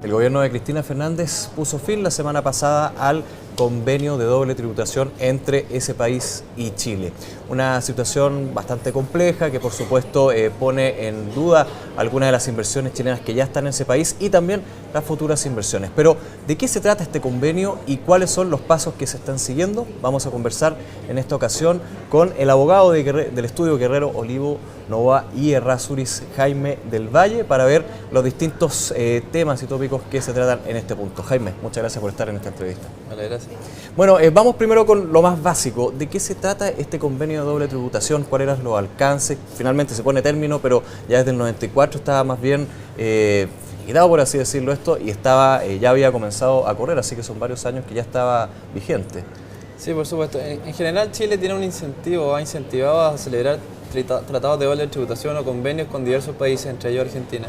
El gobierno de Cristina Fernández puso fin la semana pasada al convenio de doble tributación entre ese país y Chile. Una situación bastante compleja que por supuesto pone en duda algunas de las inversiones chilenas que ya están en ese país y también las futuras inversiones. Pero, ¿de qué se trata este convenio y cuáles son los pasos que se están siguiendo? Vamos a conversar en esta ocasión con el abogado del estudio Guerrero Olivo Novoa y Errázuriz, Jaime del Valle, para ver los distintos temas y tópicos que se tratan en este punto. Jaime, muchas gracias por estar en esta entrevista. Vale, gracias. Bueno, vamos primero con lo más básico. ¿De qué se trata este convenio de doble tributación? ¿Cuáles eran los alcances? Finalmente se pone término, pero ya desde el 94 estaba más bien finiquitado, por así decirlo, esto, y ya había comenzado a correr, así que son varios años que ya estaba vigente. Sí, por supuesto. En general Chile tiene un incentivo, ha incentivado a celebrar tratados de doble tributación o convenios con diversos países, entre ellos Argentina.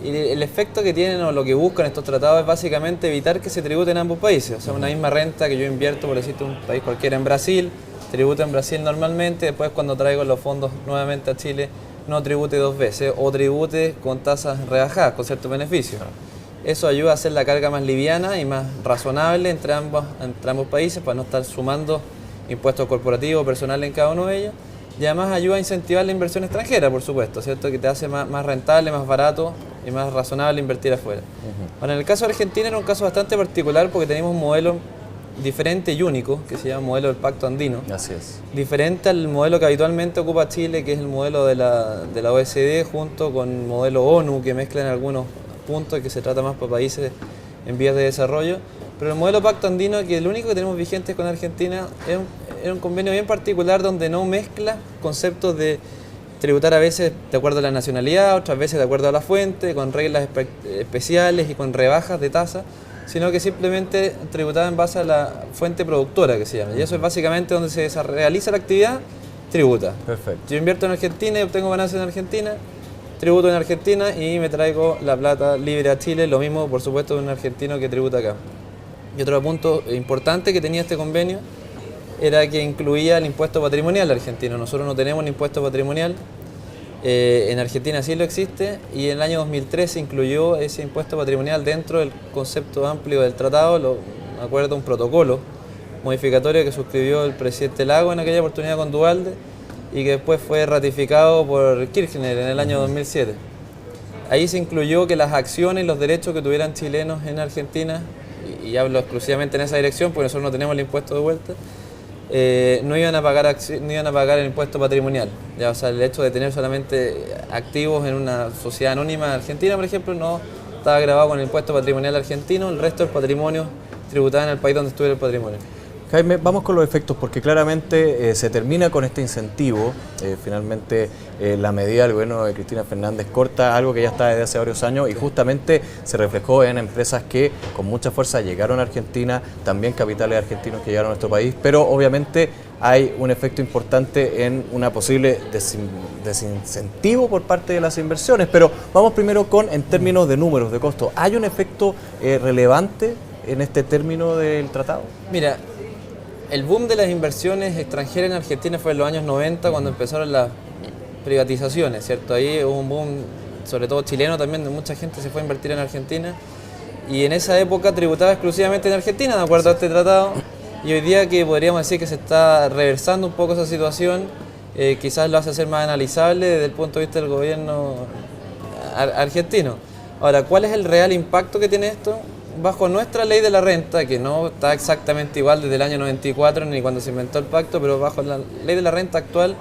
Y el efecto que tienen o lo que buscan estos tratados es básicamente evitar que se tribute en ambos países. O sea, una misma renta que yo invierto, por decirte, un país cualquiera en Brasil, tributa en Brasil normalmente, después cuando traigo los fondos nuevamente a Chile, no tribute dos veces o tribute con tasas rebajadas, con ciertos beneficios. Eso ayuda a hacer la carga más liviana y más razonable entre ambos países para no estar sumando impuestos corporativos, personales en cada uno de ellos. Y además ayuda a incentivar la inversión extranjera, por supuesto, ¿cierto? Que te hace más rentable, más barato y más razonable invertir afuera. Bueno, en el caso de Argentina era un caso bastante particular porque tenemos un modelo diferente y único, que se llama modelo del Pacto Andino. Así es. Diferente al modelo que habitualmente ocupa Chile, que es el modelo de la OECD, junto con el modelo ONU, que mezclan algunos puntos que se trata más para países en vías de desarrollo. Pero el modelo Pacto Andino, que es el único que tenemos vigente con Argentina, es un convenio bien particular donde no mezcla conceptos de tributar a veces de acuerdo a la nacionalidad, otras veces de acuerdo a la fuente, con reglas especiales y con rebajas de tasa, sino que simplemente tributar en base a la fuente productora, que se llama. Y eso es básicamente donde se realiza la actividad, tributa. Perfecto. Yo invierto en Argentina y obtengo ganancias en Argentina, tributo en Argentina y me traigo la plata libre a Chile, lo mismo por supuesto de un argentino que tributa acá. Y otro punto importante que tenía este convenio era que incluía el impuesto patrimonial argentino. Nosotros no tenemos un impuesto patrimonial, en Argentina sí lo existe, y en el año 2003 se incluyó ese impuesto patrimonial dentro del concepto amplio del tratado, me acuerdo, un protocolo modificatorio que suscribió el presidente Lago en aquella oportunidad con Duhalde y que después fue ratificado por Kirchner en el año 2007. Ahí se incluyó que las acciones y los derechos que tuvieran chilenos en Argentina, y hablo exclusivamente en esa dirección porque nosotros no tenemos el impuesto de vuelta, no iban a pagar el impuesto patrimonial. Ya, o sea, el hecho de tener solamente activos en una sociedad anónima argentina, por ejemplo, no estaba grabado con el impuesto patrimonial argentino, el resto del patrimonio tributaba en el país donde estuviera el patrimonio. Jaime, vamos con los efectos, porque claramente se termina con este incentivo. Finalmente, la medida del gobierno de Cristina Fernández corta algo que ya está desde hace varios años y justamente se reflejó en empresas que con mucha fuerza llegaron a Argentina, también capitales argentinos que llegaron a nuestro país, pero obviamente hay un efecto importante en una posible desincentivo por parte de las inversiones. Pero vamos primero en términos de números, de costo. ¿Hay un efecto relevante en este término del tratado? Mira, el boom de las inversiones extranjeras en Argentina fue en los años 90 cuando empezaron las privatizaciones, ¿cierto? Ahí hubo un boom, sobre todo chileno también, de mucha gente se fue a invertir en Argentina y en esa época tributaba exclusivamente en Argentina, de acuerdo a este tratado, y hoy día que podríamos decir que se está reversando un poco esa situación, quizás lo hace ser más analizable desde el punto de vista del gobierno argentino. Ahora, ¿cuál es el real impacto que tiene esto? Bajo nuestra ley de la renta, que no está exactamente igual desde el año 94 ni cuando se inventó el pacto, pero bajo la ley de la renta actual,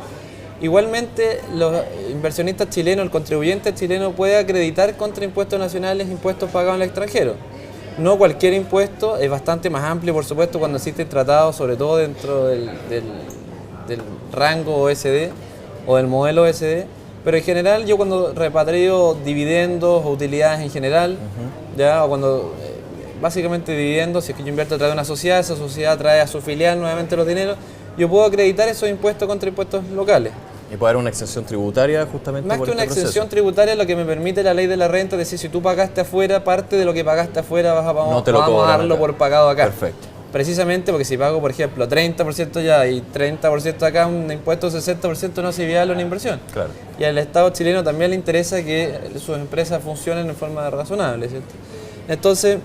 igualmente los inversionistas chilenos, el contribuyente chileno puede acreditar contra impuestos nacionales impuestos pagados en el extranjero. No cualquier impuesto, es bastante más amplio por supuesto cuando existen tratados, sobre todo dentro del rango OECD o del modelo OECD, pero en general yo cuando repatrio dividendos o utilidades en general, ya, o cuando básicamente dividendos, si es que yo invierto a través de una sociedad, esa sociedad trae a su filial nuevamente los dineros, yo puedo acreditar esos impuestos contra impuestos locales. Y puede haber una exención tributaria justamente más por que una este exención proceso. tributaria, lo que me permite la ley de la renta, es decir, si tú pagaste afuera, parte de lo que pagaste afuera vamos a darlo por pagado acá. Perfecto. precisamente porque si pago, por ejemplo, 30% ya y 30% acá, un impuesto de 60% no se viable una inversión. Claro. Y al Estado chileno también le interesa que sus empresas funcionen en forma razonable, ¿cierto? Entonces,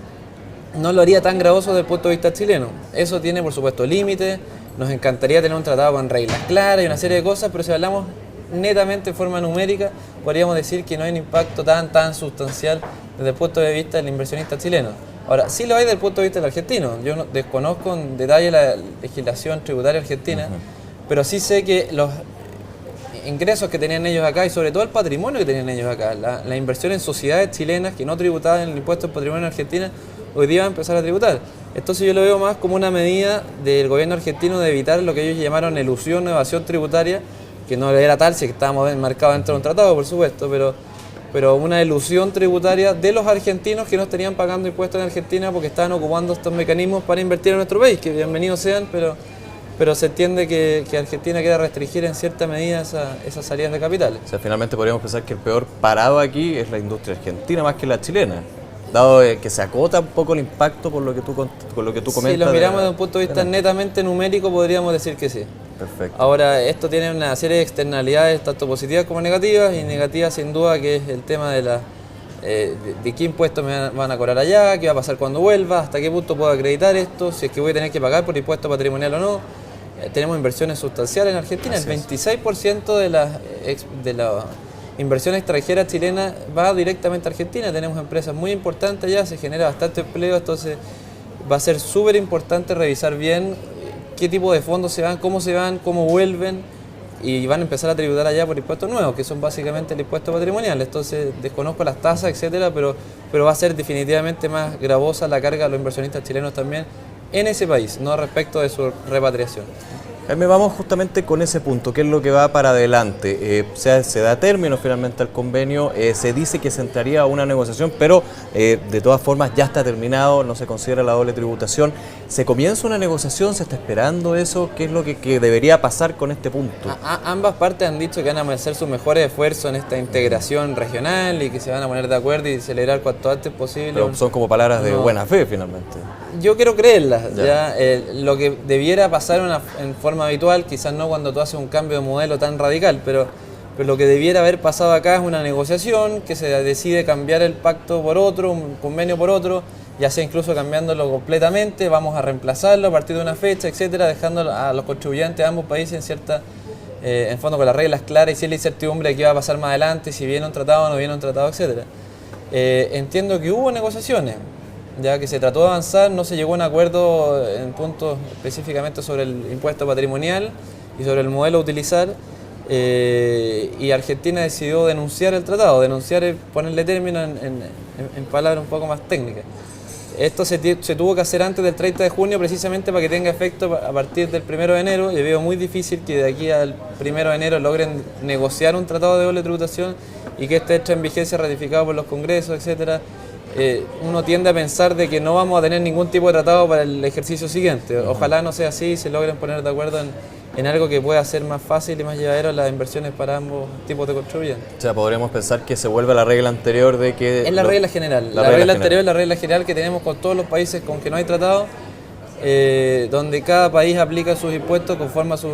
no lo haría tan gravoso desde el punto de vista chileno. Eso tiene, por supuesto, límites. Nos encantaría tener un tratado con reglas claras y una serie de cosas, pero si hablamos netamente en forma numérica, podríamos decir que no hay un impacto tan sustancial desde el punto de vista del inversionista chileno. Ahora, sí lo hay desde el punto de vista del argentino. Yo no desconozco en detalle la legislación tributaria argentina, pero sí sé que los ingresos que tenían ellos acá y sobre todo el patrimonio que tenían ellos acá, la inversión en sociedades chilenas que no tributaban en el impuesto del patrimonio en Argentina, hoy día va a empezar a tributar. Entonces yo lo veo más como una medida del gobierno argentino de evitar lo que ellos llamaron elusión o evasión tributaria, que no era tal, si estábamos enmarcados dentro de un tratado, por supuesto, pero una elusión tributaria de los argentinos que no estarían pagando impuestos en Argentina porque estaban ocupando estos mecanismos para invertir en nuestro país, que bienvenidos sean, pero se entiende que Argentina quiere restringir en cierta medida esas salidas de capitales. O sea, finalmente podríamos pensar que el peor parado aquí es la industria argentina más que la chilena, dado que se acota un poco el impacto por lo que tú comentas. Si lo miramos desde un punto de vista netamente numérico, podríamos decir que sí. Perfecto. Ahora, esto tiene una serie de externalidades, tanto positivas como negativas, y negativas sin duda que es el tema de qué impuestos me van a cobrar allá, qué va a pasar cuando vuelva, hasta qué punto puedo acreditar esto, si es que voy a tener que pagar por impuesto patrimonial o no. Tenemos inversiones sustanciales en Argentina, el 26% de la inversión extranjera chilena va directamente a Argentina, tenemos empresas muy importantes allá, se genera bastante empleo, entonces va a ser súper importante revisar bien qué tipo de fondos se van, cómo vuelven, y van a empezar a tributar allá por impuestos nuevos, que son básicamente el impuesto patrimonial. Entonces desconozco las tasas, etcétera, pero va a ser definitivamente más gravosa la carga a los inversionistas chilenos también en ese país, no respecto de su repatriación. Jaime, vamos justamente con ese punto, ¿qué es lo que va para adelante? Se da término finalmente al convenio, se dice que se entraría a una negociación, pero de todas formas ya está terminado, no se considera la doble tributación. ¿Se comienza una negociación? ¿Se está esperando eso? ¿Qué es lo que debería pasar con este punto? Ambas partes han dicho que van a hacer sus mejores esfuerzos en esta integración regional y que se van a poner de acuerdo y celebrar cuanto antes posible. Pero son como palabras de buena fe finalmente. Yo quiero creerlas. Lo que debiera pasar en forma habitual, quizás no cuando tú haces un cambio de modelo tan radical, pero lo que debiera haber pasado acá es una negociación, que se decide cambiar el pacto por otro, un convenio por otro, ya sea incluso cambiándolo completamente, vamos a reemplazarlo a partir de una fecha, etcétera, dejando a los contribuyentes de ambos países en fondo con las reglas claras y sin la incertidumbre de qué va a pasar más adelante, si viene un tratado o no viene un tratado, etcétera. Entiendo que hubo negociaciones, ya que se trató de avanzar, no se llegó a un acuerdo en puntos específicamente sobre el impuesto patrimonial y sobre el modelo a utilizar, y Argentina decidió denunciar el tratado, ponerle término en palabras un poco más técnicas. Esto se tuvo que hacer antes del 30 de junio precisamente para que tenga efecto a partir del 1 de enero, y veo muy difícil que de aquí al 1 de enero logren negociar un tratado de doble tributación y que este entre en vigencia ratificado por los congresos, etcétera. Uno tiende a pensar de que no vamos a tener ningún tipo de tratado para el ejercicio siguiente. Ojalá no sea así y se logren poner de acuerdo en algo que pueda ser más fácil y más llevadero las inversiones para ambos tipos de contribuyentes. O sea, podríamos pensar que se vuelve a la regla anterior de que... Es la regla general. La regla anterior es la regla general que tenemos con todos los países con que no hay tratado, donde cada país aplica sus impuestos conforme a sus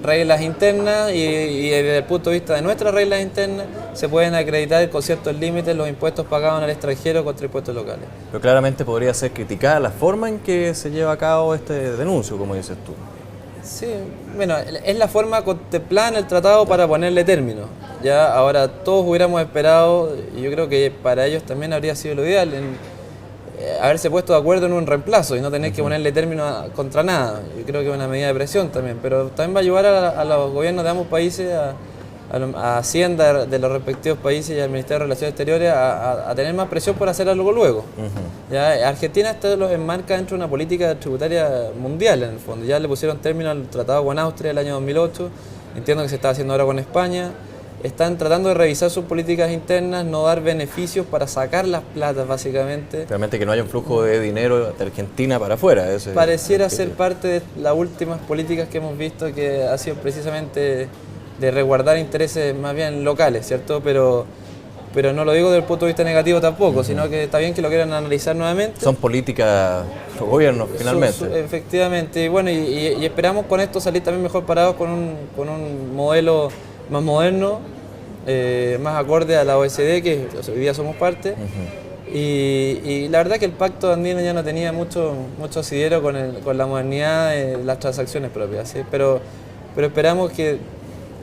reglas internas y desde el punto de vista de nuestras reglas internas se pueden acreditar con ciertos límites los impuestos pagados en el extranjero contra impuestos locales. Pero claramente podría ser criticada la forma en que se lleva a cabo este denuncio, como dices tú. Sí, bueno, es la forma contemplada en el tratado para ponerle término. Ya ahora todos hubiéramos esperado, y yo creo que para ellos también habría sido lo ideal, haberse puesto de acuerdo en un reemplazo y no tener que ponerle término contra nada. Yo creo que es una medida de presión también, pero también va a ayudar a los gobiernos de ambos países, a Hacienda de los respectivos países y al Ministerio de Relaciones Exteriores a tener más presión por hacer algo luego. Ya, Argentina lo enmarca dentro de una política tributaria mundial en el fondo. Ya le pusieron término al tratado con Austria del año 2008, entiendo que se está haciendo ahora con España. Están tratando de revisar sus políticas internas, no dar beneficios para sacar las platas básicamente. Realmente que no haya un flujo de dinero de Argentina para afuera. Pareciera ser parte de las últimas políticas que hemos visto, que ha sido precisamente de resguardar intereses más bien locales, ¿cierto? Pero pero no lo digo desde el punto de vista negativo tampoco, sino que está bien que lo quieran analizar nuevamente. Son políticas los gobiernos, finalmente. Efectivamente, y bueno, y esperamos con esto salir también mejor parados con un modelo más moderno, más acorde a la OECD, que hoy día somos parte. Y la verdad que el pacto andino ya no tenía mucho asidero con la modernidad de las transacciones propias, ¿sí? Pero esperamos que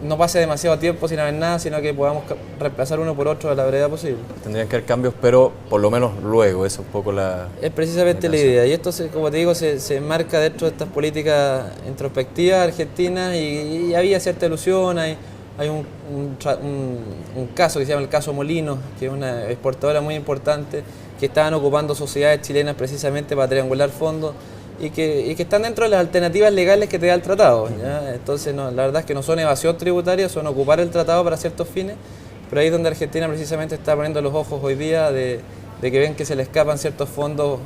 no pase demasiado tiempo sin haber nada, sino que podamos reemplazar uno por otro a la brevedad posible. Tendrían que haber cambios, pero por lo menos luego, esa es un poco la... Es precisamente la idea, y esto, como te digo, se enmarca dentro de estas políticas introspectivas argentinas, y había cierta ilusión, hay un caso que se llama el caso Molinos, que es una exportadora muy importante, que estaban ocupando sociedades chilenas precisamente para triangular fondos, y que están dentro de las alternativas legales que te da el tratado, ¿ya? Entonces, no, la verdad es que no son evasión tributaria, son ocupar el tratado para ciertos fines, pero ahí es donde Argentina precisamente está poniendo los ojos hoy día de que ven que se le escapan ciertos fondos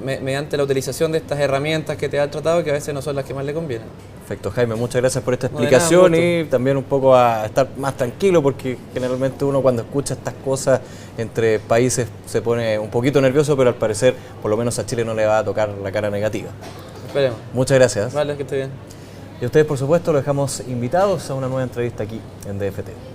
mediante la utilización de estas herramientas que te da el tratado, que a veces no son las que más le convienen. Perfecto, Jaime, muchas gracias por esta explicación. No, y también un poco a estar más tranquilo, porque generalmente uno cuando escucha estas cosas entre países se pone un poquito nervioso, pero al parecer por lo menos a Chile no le va a tocar la cara negativa. Esperemos. Muchas gracias. Vale, que esté bien. Y a ustedes, por supuesto, los dejamos invitados a una nueva entrevista aquí en DFT.